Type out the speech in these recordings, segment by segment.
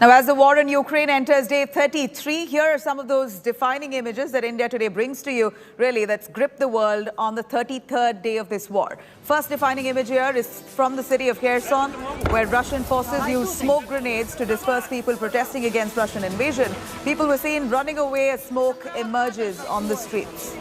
Now, as the war in Ukraine enters day 33, here are some of those defining images that India Today brings to you, really, that's gripped the world on the 33rd day of this war. First defining image here is from the city of Kherson, where Russian forces used smoke grenades to disperse people protesting against Russian invasion. People were seen running away as smoke emerges on the streets.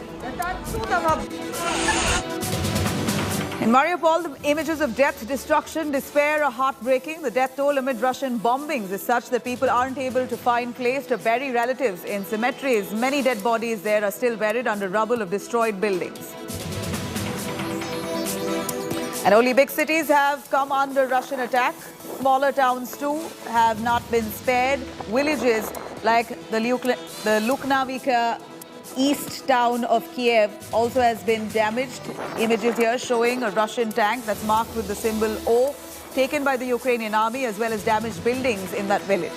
In Mariupol, the images of death, destruction, despair are heartbreaking. The death toll amid Russian bombings is such that people aren't able to find place to bury relatives in cemeteries. Many dead bodies there are still buried under rubble of destroyed buildings. And only big cities have come under Russian attack. Smaller towns too have not been spared. Villages like the Lukashenka east town of Kiev also has been damaged. Images here showing a Russian tank that's marked with the symbol O taken by the Ukrainian army, as well as damaged buildings in that village.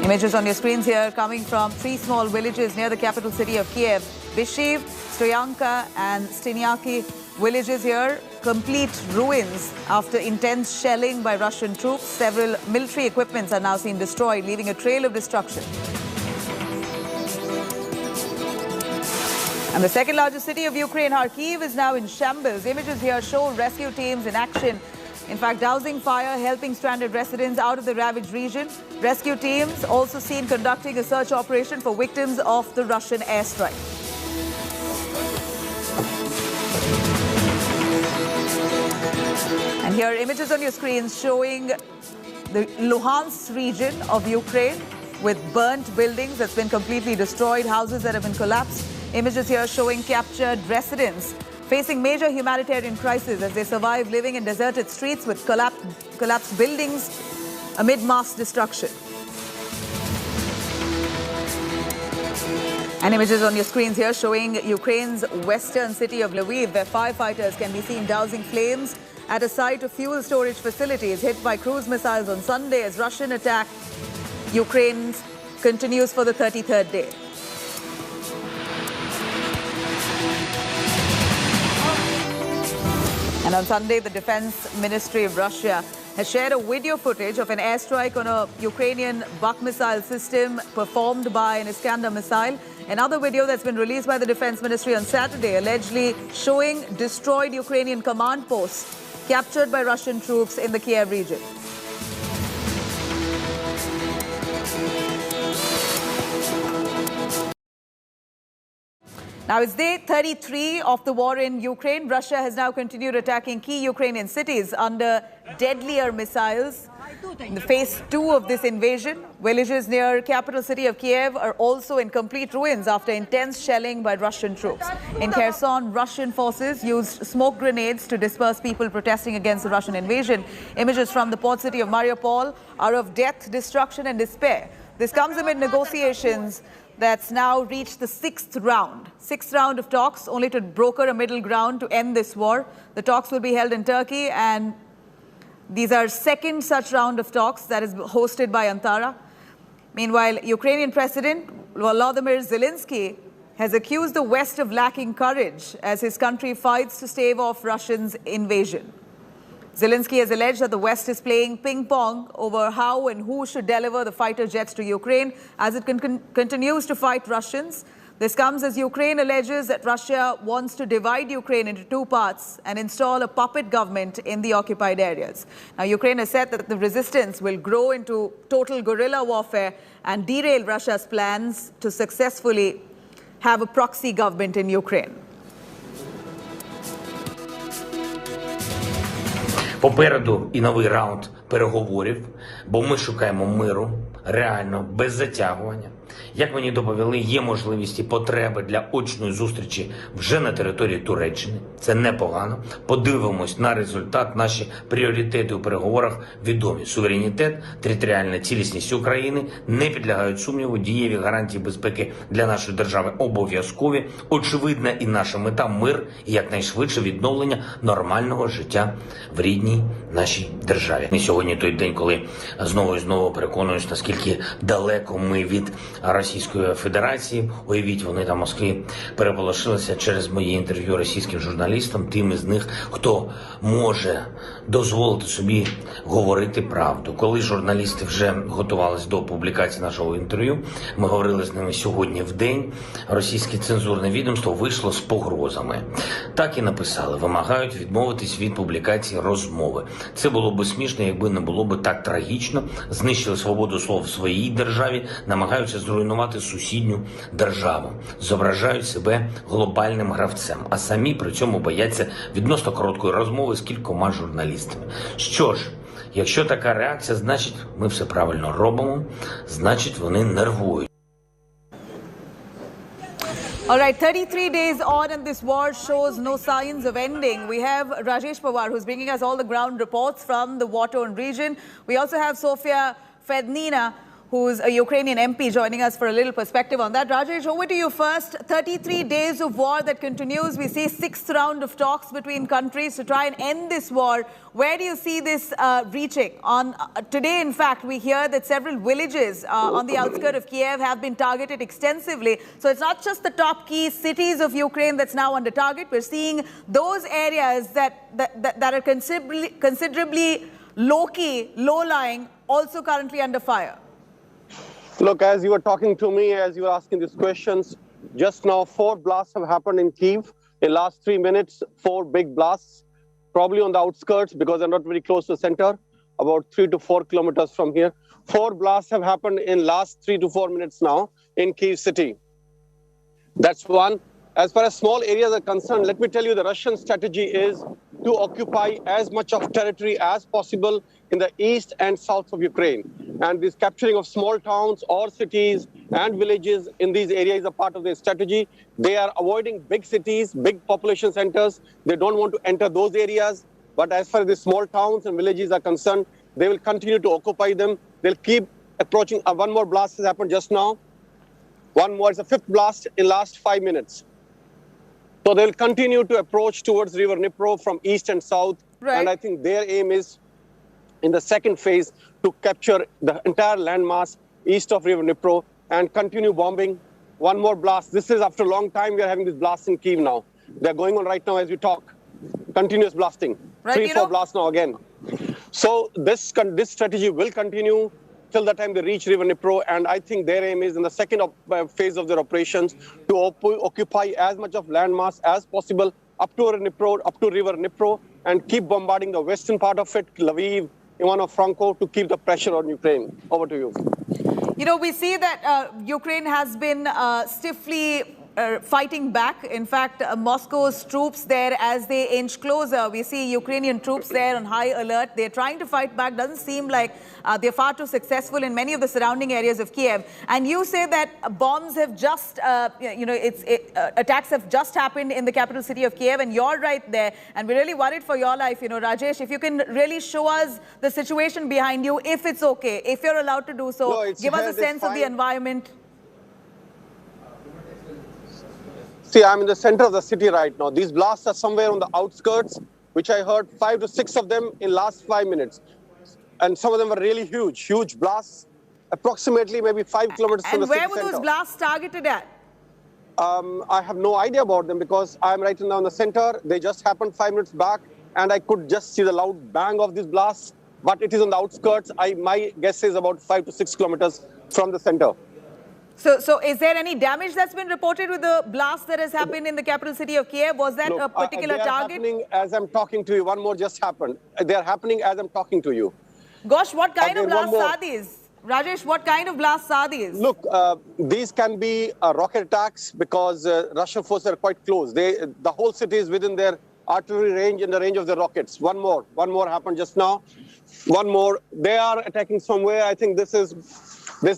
Images on your screens here coming from three small villages near the capital city of Kiev. Bishiv, Stroyanka and Stinyaki villages here, complete ruins after intense shelling by Russian troops. Several military equipments are now seen destroyed, leaving a trail of destruction. And the second largest city of Ukraine, Kiev, is now in shambles. Images here show rescue teams in action. In fact, dousing fire, helping stranded residents out of the ravaged region. Rescue teams also seen conducting a search operation for victims of the Russian airstrike. And here are images on your screens showing the Luhansk region of Ukraine with burnt buildings that's been completely destroyed, houses that have been collapsed. Images here showing captured residents facing major humanitarian crisis as they survive living in deserted streets with collapsed buildings amid mass destruction. And images on your screens here showing Ukraine's western city of Lviv, where firefighters can be seen dousing flames at a site of fuel storage facilities hit by cruise missiles on Sunday as Russian attack Ukraine continues for the 33rd day. And on Sunday, the Defense Ministry of Russia has shared a video footage of an airstrike on a Ukrainian Buk missile system performed by an Iskander missile. Another video that's been released by the Defense Ministry on Saturday allegedly showing destroyed Ukrainian command posts captured by Russian troops in the Kiev region. Now, it's day 33 of the war in Ukraine. Russia has now continued attacking key Ukrainian cities under deadlier missiles. In the phase 2 of this invasion, villages near capital city of Kiev are also in complete ruins after intense shelling by Russian troops. In Kherson, Russian forces used smoke grenades to disperse people protesting against the Russian invasion. Images from the port city of Mariupol are of death, destruction and despair. This comes amid negotiations that's now reached the sixth round of talks, only to broker a middle ground to end this war. The talks will be held in Turkey, and these are second such round of talks that is hosted by Ankara. Meanwhile, Ukrainian President Volodymyr Zelensky has accused the West of lacking courage as his country fights to stave off Russia's invasion. Zelensky has alleged that the West is playing ping-pong over how and who should deliver the fighter jets to Ukraine as it continues to fight Russians. This comes as Ukraine alleges that Russia wants to divide Ukraine into two parts and install a puppet government in the occupied areas. Now, Ukraine has said that the resistance will grow into total guerrilla warfare and derail Russia's plans to successfully have a proxy government in Ukraine. Попереду і новий раунд переговорів, бо ми шукаємо миру, реально, без затягування. Як мені доповіли, є можливість і потреби для очної зустрічі вже на території Туреччини. Це непогано. Подивимось на результат. Наші пріоритети у переговорах відомі. Суверенітет, територіальна цілісність України не підлягають сумніву, дієві гарантії безпеки для нашої держави обов'язкові. Очевидна і наша мета – мир і якнайшвидше відновлення нормального життя в рідній нашій державі. І сьогодні той день, коли знову і знову переконуюсь, наскільки далеко ми від Російської Федерації. Уявіть, вони там в Москві переполошилися через моє інтерв'ю російським журналістам, тим із них, хто може дозволити собі говорити правду. Коли журналісти вже готувалися до публікації нашого інтерв'ю, ми говорили з ними сьогодні в день, російське цензурне відомство вийшло з погрозами. Так і написали, вимагають відмовитись від публікації розмови. Це було би смішно, якби не було би так трагічно. Знищили свободу слова в своїй державі, намагаються зруйнувати сусідню державу. Зображають себе глобальним гравцем, а самі при цьому бояться відносно короткої розмови з кількома журналістами. Що ж, якщо така реакція, значить ми все правильно робимо, значить вони нервують. All right, 33 days on and this war shows no signs of ending. We have Rajesh Pawar, who's bringing us all the ground reports from the war-torn region. We also have Sofia Fednina, who's a Ukrainian MP, joining us for a little perspective on that. Rajesh, over to you first. 33 days of war that continues. We see 6th round of talks between countries to try and end this war. Where do you see this reaching? Today, in fact, we hear that several villages on the outskirts of Kiev have been targeted extensively. So it's not just the top key cities of Ukraine that's now under target. We're seeing those areas that are considerably low-key, low-lying, also currently under fire. Look, as you were talking to me, as you were asking these questions, just now 4 blasts have happened in Kiev. In the last 3 minutes, 4 big blasts, probably on the outskirts because they're not very close to the center, about 3 to 4 kilometers from here. 4 blasts have happened in last 3 to 4 minutes now in Kiev city. That's one. As far as small areas are concerned, let me tell you the Russian strategy is to occupy as much of territory as possible in the east and south of Ukraine. And this capturing of small towns or cities and villages in these areas is a part of their strategy. They are avoiding big cities, big population centers. They don't want to enter those areas. But as far as the small towns and villages are concerned, they will continue to occupy them. They'll keep approaching. One more blast has happened just now. One more, it's a 5th blast in last 5 minutes. So they'll continue to approach towards River Dnipro from east and south. Right. And I think their aim is, in the second phase, to capture the entire landmass east of River Dnipro and continue bombing. One more blast. This is after a long time we are having this blast in Kiev now. They're going on right now as we talk. Continuous blasting. Right, 3, 4 blasts now again. So this strategy will continue till the time they reach River Dnipro, and I think their aim is in the second phase of their operations to occupy as much of landmass as possible up to River Dnipro, and keep bombarding the western part of it, Lviv, Ivano-Franko, to keep the pressure on Ukraine. Over to you. You know, we see that Ukraine has been stiffly fighting back. In fact, Moscow's troops there, as they inch closer, we see Ukrainian troops there on high alert. They're trying to fight back. Doesn't seem like they're far too successful in many of the surrounding areas of Kiev. And you say that bombs have just, attacks have just happened in the capital city of Kiev, and you're right there. And we're really worried for your life. You know, Rajesh, if you can really show us the situation behind you, if it's okay, if you're allowed to do so, no, give us a sense of the environment. See, I'm in the center of the city right now. These blasts are somewhere on the outskirts, which I heard 5 to 6 of them in last 5 minutes. And some of them were really huge blasts, approximately maybe 5 kilometers from the city center. And where were those blasts targeted at? I have no idea about them because I'm right now in the center. They just happened 5 minutes back, and I could just see the loud bang of these blasts. But it is on the outskirts. My guess is about 5 to 6 kilometers from the center. So is there any damage that's been reported with the blast that has happened in the capital city of Kiev? Was that a particular target? They are happening as I'm talking to you. One more just happened. They are happening as I'm talking to you. Gosh, what kind of blasts are these? Rajesh, what kind of blasts are these? Look, these can be rocket attacks because Russian forces are quite close. The whole city is within their artillery range and the range of the rockets. One more happened just now. One more. They are attacking somewhere. I think this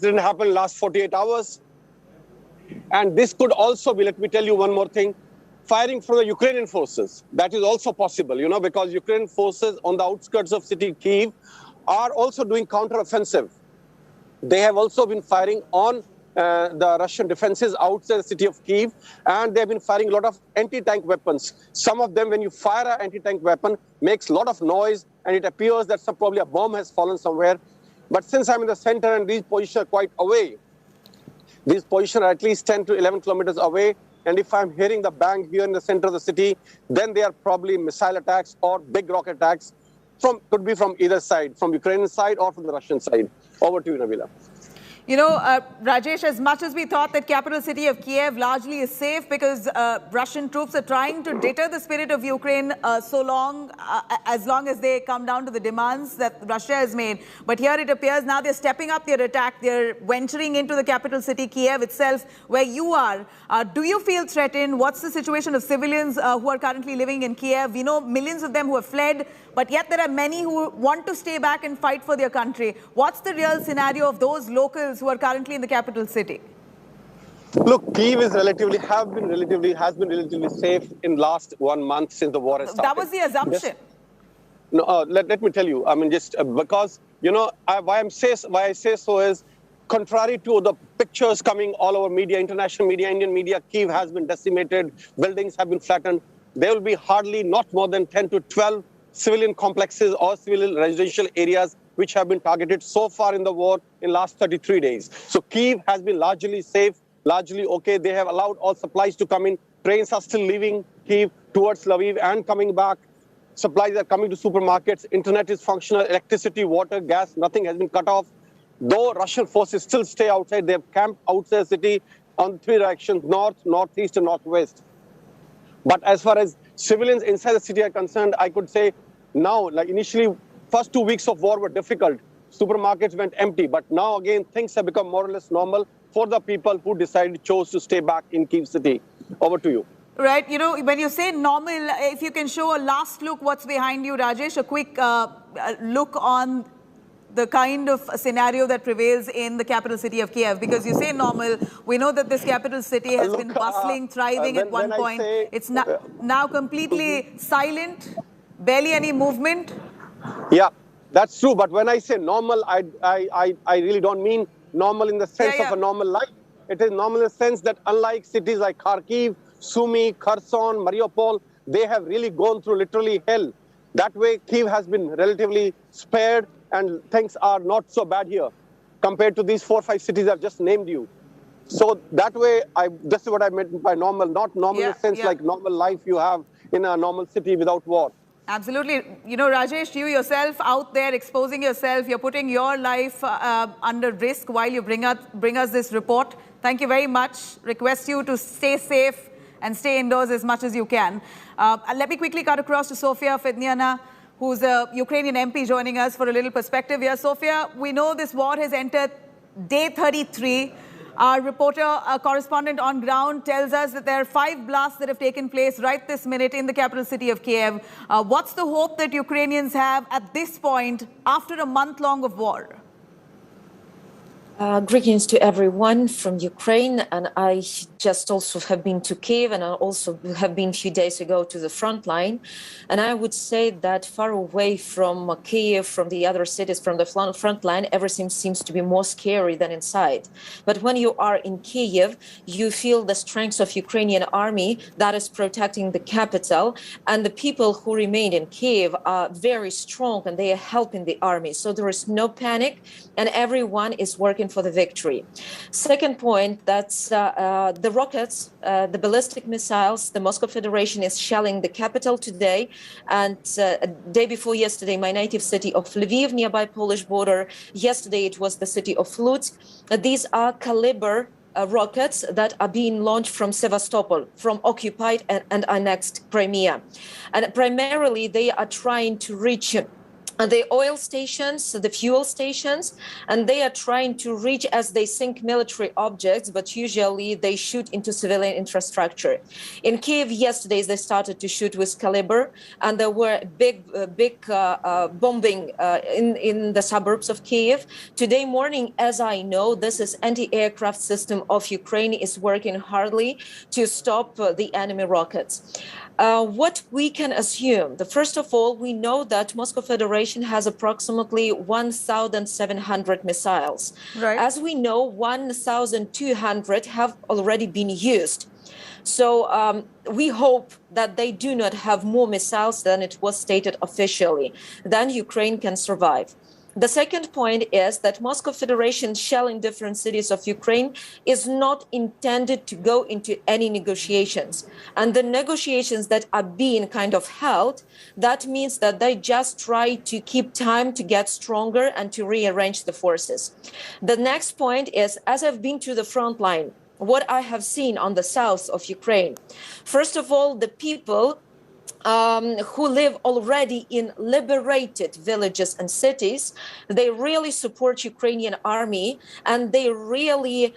didn't happen last 48 hours. And this could also be, let me tell you one more thing, firing from the Ukrainian forces. That is also possible, you know, because Ukrainian forces on the outskirts of city Kiev are also doing counteroffensive. They have also been firing on the Russian defenses outside the city of Kiev, and they've been firing a lot of anti-tank weapons. Some of them, when you fire an anti-tank weapon, makes a lot of noise, and it appears that probably a bomb has fallen somewhere. But since I'm in the center and these positions are quite away, These positions are at least 10 to 11 kilometers away. And if I'm hearing the bang here in the center of the city, then they are probably missile attacks or big rocket attacks. Could be from either side, from Ukrainian side or from the Russian side. Over to you, Nabila. You know, Rajesh, as much as we thought that capital city of Kiev largely is safe because Russian troops are trying to deter the spirit of Ukraine as long as they come down to the demands that Russia has made. But here it appears now they're stepping up their attack. They're venturing into the capital city, Kiev itself, where you are. Do you feel threatened? What's the situation of civilians who are currently living in Kiev? We know millions of them who have fled, but yet there are many who want to stay back and fight for their country. What's the real scenario of those locals who are currently in the capital city? Look, Kiev has been relatively safe in last 1 month since the war has started. That was the assumption. Let me tell you. I mean, just because why I say so is, contrary to the pictures coming all over media, international media, Indian media, Kiev has been decimated. Buildings have been flattened. There will be hardly not more than 10 to 12 civilian complexes or civilian residential areas which have been targeted so far in the war in last 33 days. So Kiev has been largely safe, largely okay. They have allowed all supplies to come in. Trains are still leaving Kiev towards Lviv and coming back. Supplies are coming to supermarkets. Internet is functional. Electricity, water, gas, nothing has been cut off. Though Russian forces still stay outside, they have camped outside the city on 3 directions, north, northeast, and northwest. But as far as civilians inside the city are concerned, I could say now, like initially, first 2 weeks of war were difficult. Supermarkets went empty. But now, again, things have become more or less normal for the people who chose to stay back in Kiev city. Over to you. Right. You know, when you say normal, if you can show a last look, what's behind you, Rajesh, a quick look on the kind of scenario that prevails in the capital city of Kiev. Because you say normal, we know that this capital city has been bustling, thriving at one point. It's now completely silent, barely any movement. Yeah, that's true. But when I say normal, I really don't mean normal in the sense of a normal life. It is normal in the sense that unlike cities like Kharkiv, Sumy, Kherson, Mariupol, they have really gone through literally hell. That way, Kiev has been relatively spared and things are not so bad here compared to these 4 or 5 cities I've just named you. So that way, this is what I meant by normal, not normal in the sense like normal life you have in a normal city without war. Absolutely. You know, Rajesh, you yourself out there exposing yourself, you're putting your life under risk while you bring us this report. Thank you very much. Request you to stay safe and stay indoors as much as you can. Let me quickly cut across to Sofia Fedniana, who's a Ukrainian MP joining us for a little perspective here. Sofia, we know this war has entered day 33. Our reporter, our correspondent on ground tells us that there are 5 blasts that have taken place right this minute in the capital city of Kiev. What's the hope that Ukrainians have at this point after a month-long of war? Greetings to everyone from Ukraine, and I just also have been to Kiev, and I also have been a few days ago to the front line. And I would say that far away from Kiev, from the other cities, from the front line, everything seems to be more scary than inside. But when you are in Kiev, you feel the strength of Ukrainian army that is protecting the capital, and the people who remain in Kiev are very strong and they are helping the army. So there is no panic, and everyone is working for the victory. Second point, that's the rockets, the ballistic missiles. The Moscow Federation is shelling the capital today, and day before yesterday, my native city of Lviv, nearby Polish border. Yesterday, it was the city of Lutsk. These are caliber rockets that are being launched from Sevastopol, from occupied and annexed Crimea. And primarily, they are trying to reach the oil stations, the fuel stations, and they are trying to reach, as they think, military objects, but usually they shoot into civilian infrastructure. In Kiev yesterday, they started to shoot with caliber, and there were big bombing in the suburbs of Kiev. Today morning, as I know, this is anti-aircraft system of Ukraine is working hardly to stop the enemy rockets. What we can assume, first of all, we know that Moscow Federation has approximately 1,700 missiles. Right. As we know, 1,200 have already been used. So we hope that they do not have more missiles than it was stated officially. Then Ukraine can survive. The second point is that Moscow Federation shell in different cities of Ukraine is not intended to go into any negotiations. And the negotiations that are being kind of held, that means that they just try to keep time to get stronger and to rearrange the forces. The next point is, as I've been to the front line, what I have seen on the south of Ukraine, first of all, the people who live already in liberated villages and cities, they really support Ukrainian army, and they really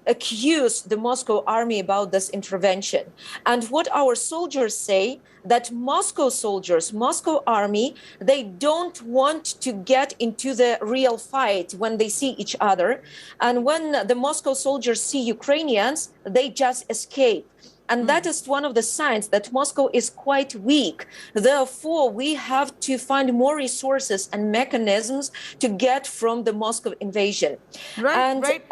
accuse the Moscow army about this intervention. And what our soldiers say, that Moscow soldiers, Moscow army, they don't want to get into the real fight when they see each other. And when the Moscow soldiers see Ukrainians, they just escape. And that is one of the signs that Moscow is quite weak. Therefore, we have to find more resources and mechanisms to get from the Moscow invasion.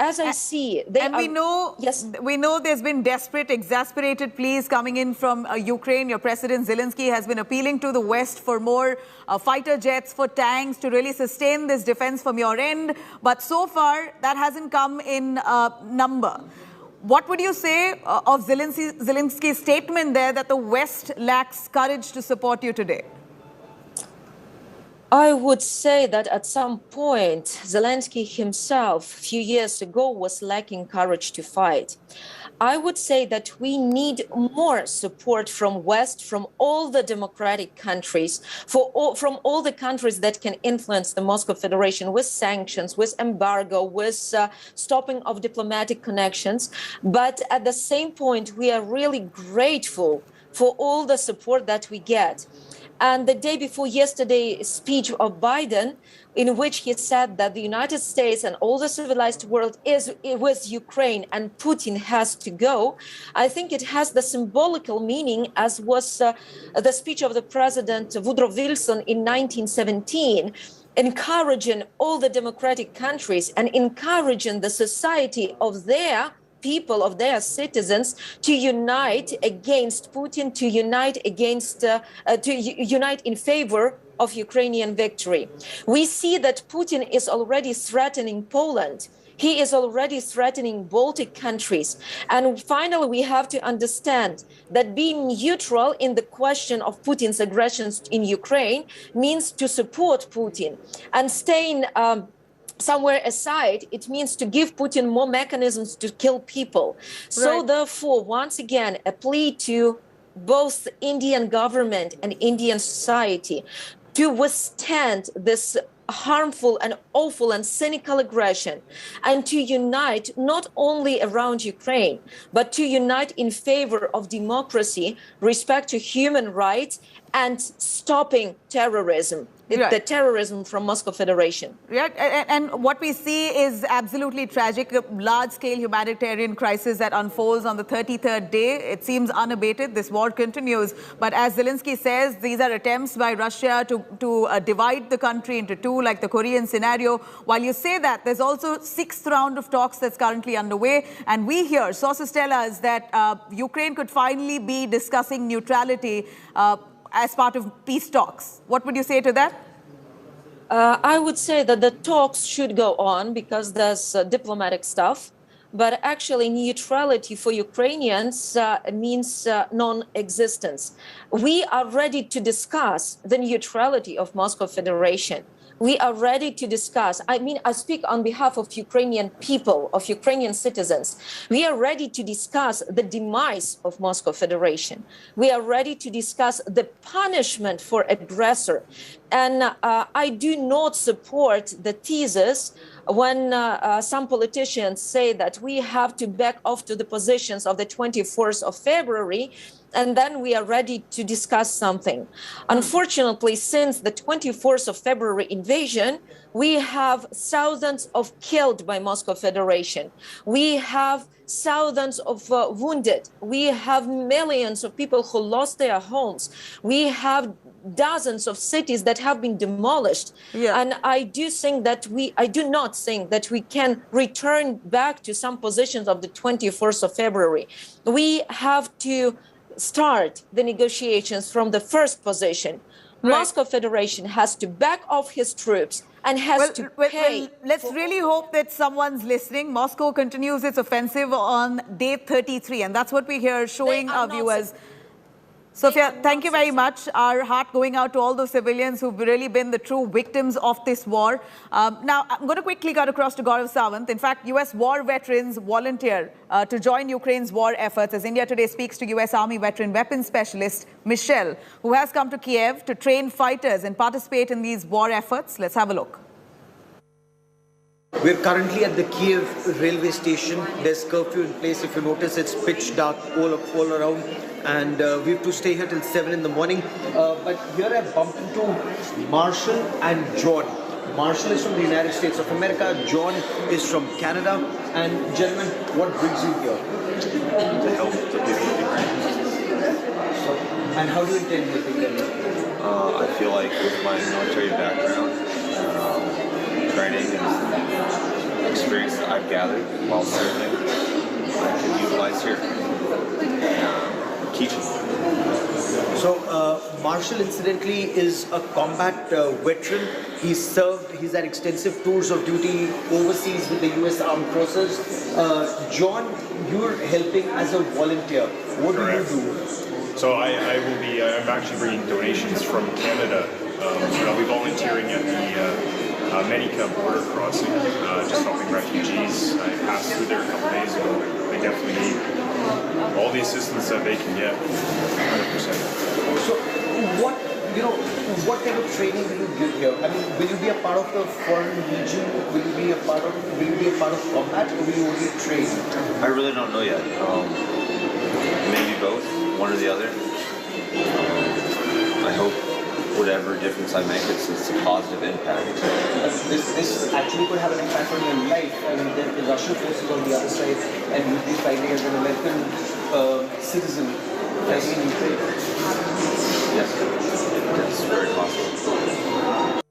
As I see, we know there's been desperate, exasperated pleas coming in from Ukraine. Your President Zelensky has been appealing to the West for more fighter jets, for tanks, to really sustain this defense from your end. But so far, that hasn't come in number. What would you say of Zelensky's statement there that the West lacks courage to support you today? I would say that at some point, Zelensky himself, a few years ago, was lacking courage to fight. I would say that we need more support from West, from all the democratic countries, from all the countries that can influence the Moscow Federation with sanctions, with embargo, with stopping of diplomatic connections. But at the same point, we are really grateful for all the support that we get. And the day before yesterday's speech of Biden, in which he said that the United States and all the civilized world is with Ukraine and Putin has to go, I think it has the symbolical meaning, as was the speech of the President Woodrow Wilson in 1917, encouraging all the democratic countries and encouraging the society of their people, of their citizens, to unite against Putin, to unite in favor of Ukrainian victory. We see that Putin is already threatening Poland. He is already threatening Baltic countries. And finally, we have to understand that being neutral in the question of Putin's aggressions in Ukraine means to support Putin, and staying somewhere aside, it means to give Putin more mechanisms to kill people. So therefore, once again, a plea to both Indian government and Indian society to withstand this harmful and awful and cynical aggression, and to unite not only around Ukraine, but to unite in favor of democracy, respect to human rights, and stopping terrorism. The terrorism from Moscow Federation. And what we see is absolutely tragic, a large-scale humanitarian crisis that unfolds on the 33rd day. It seems unabated. This war continues. But as Zelensky says, these are attempts by Russia to divide the country into two, like the Korean scenario. While you say that, there's also 6th round of talks that's currently underway. And we hear, sources tell us that Ukraine could finally be discussing neutrality as part of peace talks. What would you say to that? I would say that the talks should go on because there's diplomatic stuff. But actually, neutrality for Ukrainians means non-existence. We are ready to discuss the neutrality of Moscow Federation. We are ready to discuss. I mean, I speak on behalf of Ukrainian people, of Ukrainian citizens. We are ready to discuss the demise of Moscow Federation. We are ready to discuss the punishment for aggressor. And I do not support the thesis when some politicians say that we have to back off to the positions of the 24th of February, and then we are ready to discuss something. Unfortunately, since the 24th of February invasion, we have thousands of killed by Moscow Federation. We have thousands of wounded. We have millions of people who lost their homes. We have dozens of cities that have been demolished. And I do not think that we can return back to some positions of the 24th of February. We have to start the negotiations from the first position. Moscow Federation has to back off his troops and has to pay. Let's really hope that someone's listening. Moscow continues its offensive on day 33, and that's what we hear showing our viewers. Sophia, thank you very much. Our heart going out to all those civilians who've really been the true victims of this war. Now, I'm going to quickly cut across to Gaurav Sawant. In fact, U.S. war veterans volunteer to join Ukraine's war efforts as India Today speaks to U.S. Army veteran weapons specialist Michelle, who has come to Kiev to train fighters and participate in these war efforts. Let's have a look. We're currently at the Kiev railway station. There's curfew in place. If you notice, it's pitch dark all around. And we have to stay here till 7 in the morning. But here I bumped into Marshall and John. Marshall is from the United States of America. John is from Canada. And gentlemen, what brings you here? To help the people of Ukraine. And how do you intend helping them? I feel like with my military background, training and experience that I've gathered while serving, I can utilize here. Teaching. So, Marshall, incidentally, is a combat veteran. He's had extensive tours of duty overseas with the U.S. Armed Forces. John, you're helping as a volunteer. What Correct. do you do? So I'm actually bringing donations from Canada. I'll be volunteering at the Menica border crossing, just helping refugees. I passed through there a couple days ago. They definitely need all the assistance that they can get, 100%. So, what kind of training will you give here? I mean, will you be a part of the foreign legion? Will you be a part of combat, or will you only train? I really don't know yet. Maybe both, one or the other. I hope whatever difference I make, it's a positive impact. This actually could have an impact on your life. I mean, the Russian forces on the other side, and you'd be fighting as an American citizen fighting in Ukraine. Yes, it's very possible.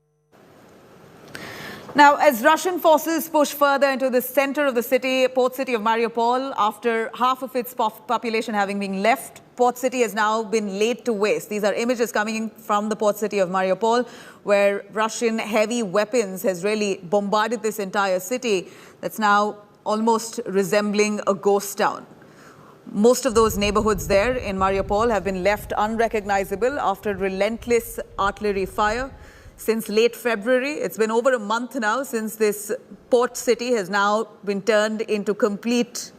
Now, as Russian forces push further into the center of the city, port city of Mariupol, after half of its population having been left, port city has now been laid to waste. These are images coming from the port city of Mariupol, where Russian heavy weapons has really bombarded this entire city that's now almost resembling a ghost town. Most of those neighborhoods there in Mariupol have been left unrecognizable after relentless artillery fire. Since late February, it's been over a month now since this port city has now been turned into complete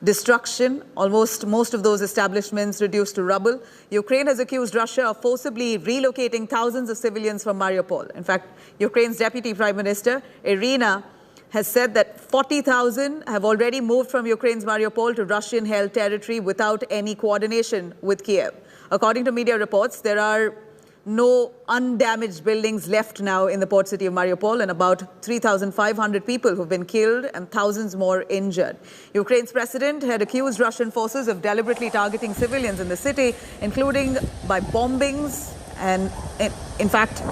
destruction. Almost most of those establishments reduced to rubble. Ukraine has accused Russia of forcibly relocating thousands of civilians from Mariupol. In fact, Ukraine's Deputy Prime Minister, Irina, has said that 40,000 have already moved from Ukraine's Mariupol to Russian-held territory without any coordination with Kiev. According to media reports, there are no undamaged buildings left now in the port city of Mariupol, and about 3,500 people who've been killed and thousands more injured. Ukraine's president had accused Russian forces of deliberately targeting civilians in the city, including by bombings. And in fact,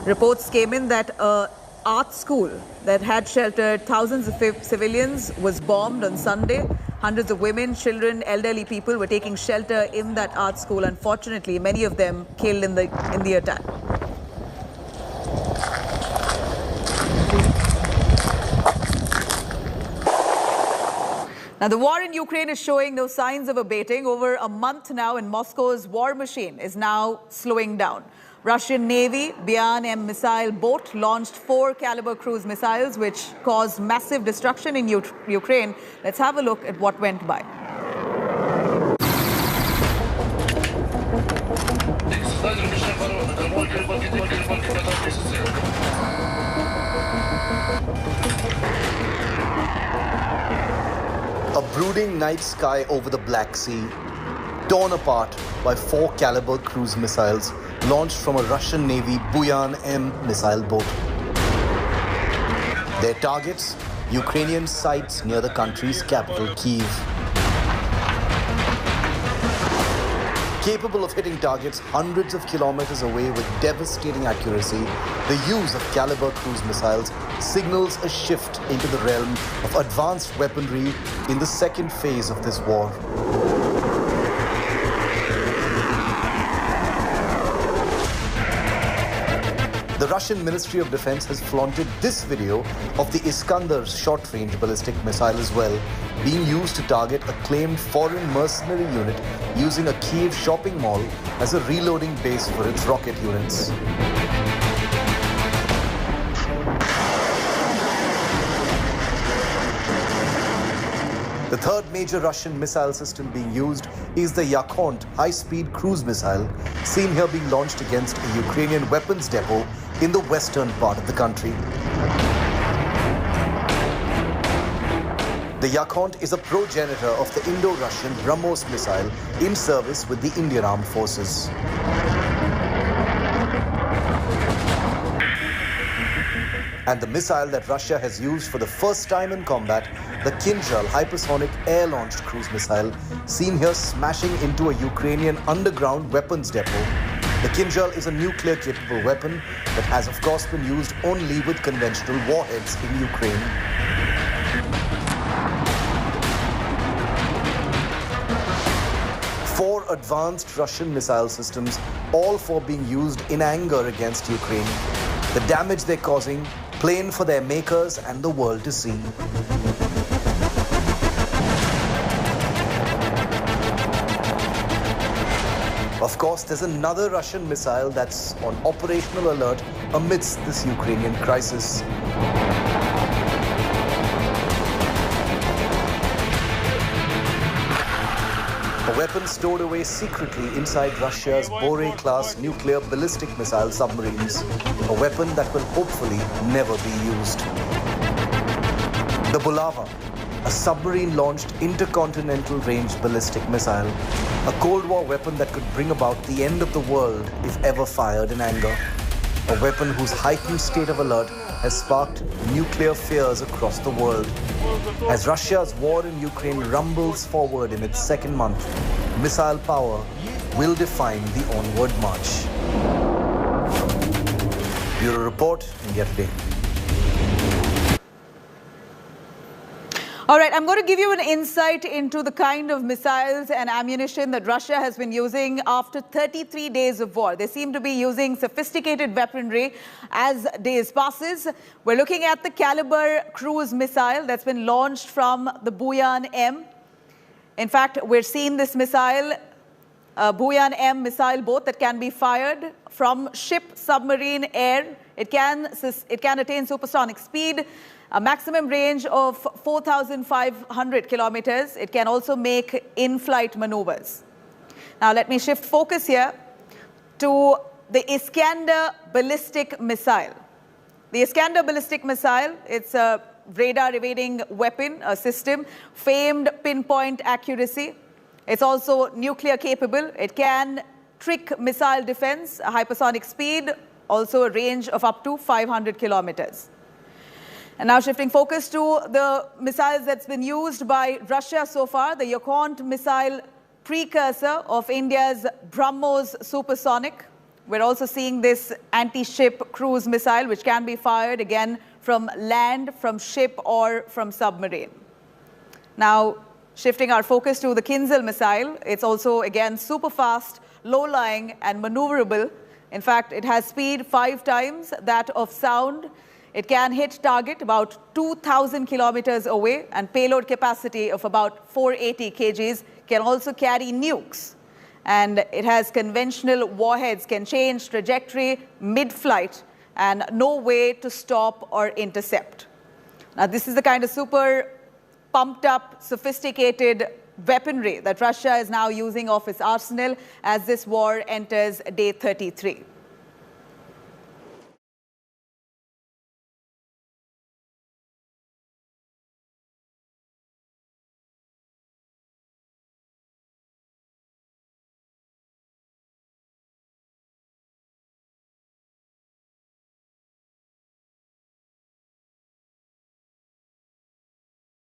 reports came in that an art school that had sheltered thousands of civilians was bombed on Sunday. Hundreds of women, children, elderly people were taking shelter in that art school. Unfortunately, many of them killed in the attack. Now, the war in Ukraine is showing no signs of abating. Over a month now, and Moscow's war machine is now slowing down. Russian Navy Buyan M missile boat launched 4 caliber cruise missiles, which caused massive destruction in Ukraine. Let's have a look at what went by. A brooding night sky over the Black Sea, torn apart by 4 caliber cruise missiles launched from a Russian Navy Buyan M missile boat. Their targets, Ukrainian sites near the country's capital, Kiev. Capable of hitting targets hundreds of kilometers away with devastating accuracy, the use of caliber cruise missiles signals a shift into the realm of advanced weaponry in the second phase of this war. The Russian Ministry of Defense has flaunted this video of the Iskander short-range ballistic missile as well, being used to target a claimed foreign mercenary unit using a Kiev shopping mall as a reloading base for its rocket units. The third major Russian missile system being used is the Yakhont high-speed cruise missile, seen here being launched against a Ukrainian weapons depot in the western part of the country. The Yakhont is a progenitor of the Indo-Russian BrahMos missile in service with the Indian Armed Forces. And the missile that Russia has used for the first time in combat, the Kinzhal hypersonic air-launched cruise missile, seen here smashing into a Ukrainian underground weapons depot. The Kinzhal is a nuclear-capable weapon that has of course been used only with conventional warheads in Ukraine. Four advanced Russian missile systems, all four being used in anger against Ukraine. The damage they're causing, plain for their makers and the world to see. Of course, there's another Russian missile that's on operational alert amidst this Ukrainian crisis. A weapon stored away secretly inside Russia's Bore-class nuclear ballistic missile submarines. A weapon that will hopefully never be used. The Bulava, a submarine-launched intercontinental range ballistic missile. A Cold War weapon that could bring about the end of the world if ever fired in anger. A weapon whose heightened state of alert has sparked nuclear fears across the world. As Russia's war in Ukraine rumbles forward in its second month, missile power will define the onward march. Bureau Report, India Today. All right, I'm going to give you an insight into the kind of missiles and ammunition that Russia has been using after 33 days of war. They seem to be using sophisticated weaponry as days passes. We're looking at the Caliber cruise missile that's been launched from the Buyan M. In fact, we're seeing this missile, Buyan M missile boat that can be fired from ship, submarine, air. It can attain supersonic speed, a maximum range of 4,500 kilometers. It can also make in-flight maneuvers. Now, let me shift focus here to the Iskander ballistic missile. The Iskander ballistic missile, it's a radar-evading weapon, a system, famed pinpoint accuracy. It's also nuclear capable. It can trick missile defense, a hypersonic speed, also a range of up to 500 kilometers. And now shifting focus to the missiles that's been used by Russia so far, the Yakhont missile precursor of India's BrahMos supersonic. We're also seeing this anti-ship cruise missile, which can be fired again from land, from ship, or from submarine. Now, shifting our focus to the Kinzhal missile, it's also, again, super fast, low-lying, and maneuverable. In fact, it has speed 5 times that of sound. It can hit target about 2,000 kilometers away, and payload capacity of about 480 kgs, can also carry nukes. And it has conventional warheads, can change trajectory mid-flight, and no way to stop or intercept. Now, this is the kind of super pumped up, sophisticated weaponry that Russia is now using off its arsenal as this war enters day 33.